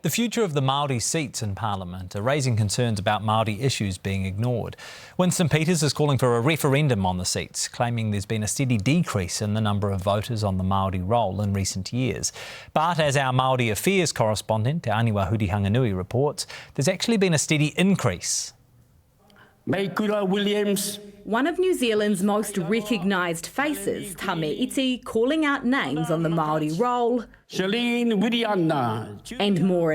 The future of the Maori seats in Parliament are raising concerns about Maori issues being ignored. Winston Peters is calling for a referendum on the seats, claiming there's been a steady decrease in the number of voters on the Maori roll in recent years. But as our Maori Affairs correspondent, Aniwa and You, reports, there's actually been a steady increase. Maikura Williams. One of New Zealand's most recognised faces, Tame Iti, calling out names on the Maori roll. Shalene Wiriana. And more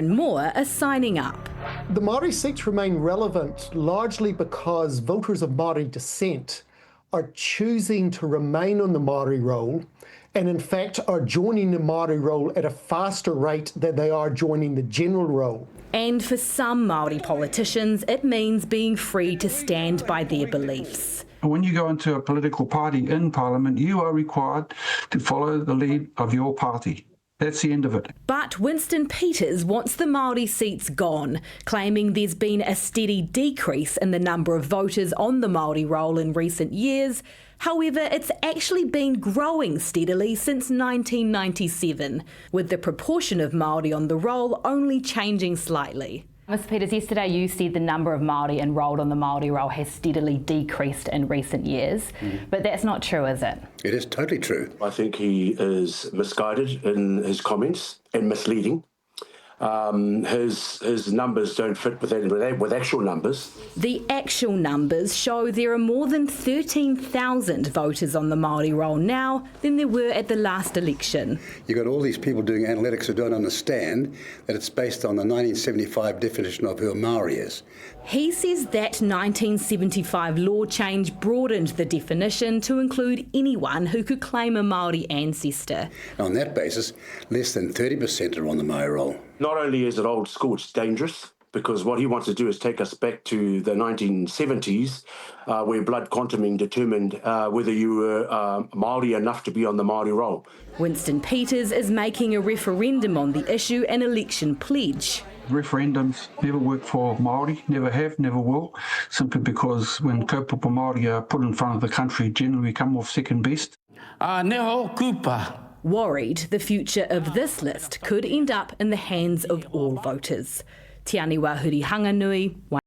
are signing up. The Maori seats remain relevant largely because voters of Maori descent are choosing to remain on the Maori roll and in fact are joining the Maori roll at a faster rate than they are joining the general roll. And for some Maori politicians, it means being free to stand by their beliefs. When you go into a political party in Parliament, you are required to follow the lead of your party. That's the end of it. But Winston Peters wants the Maori seats gone, claiming there's been a steady decrease in the number of voters on the Maori roll in recent years. However, it's actually been growing steadily since 1997, with the proportion of Maori on the roll only changing slightly. Mr Peters, yesterday you said the number of Maori enrolled on the Maori roll has steadily decreased in recent years, but that's not true, is it? It is totally true. I think he is misguided in his comments and misleading. His numbers don't fit with actual numbers. The actual numbers show there are more than 13,000 voters on the Maori roll now than there were at the last election. You've got all these people doing analytics who don't understand that it's based on the 1975 definition of who a Maori is. He says that 1975 law change broadened the definition to include anyone who could claim a Maori ancestor. On that basis, less than 30% are on the Maori roll. Not only is it old school, it's dangerous, because what he wants to do is take us back to the 1970s, where blood quantuming determined whether you were Maori enough to be on the Maori roll. Winston Peters is making a referendum on the issue, an election pledge. Referendums never work for Maori, never have, never will, simply because when kaupapa Maori are put in front of the country, generally we come off second best. Neho Kupa. Worried the future of this list could end up in the hands of all voters. Te Aniwa and You,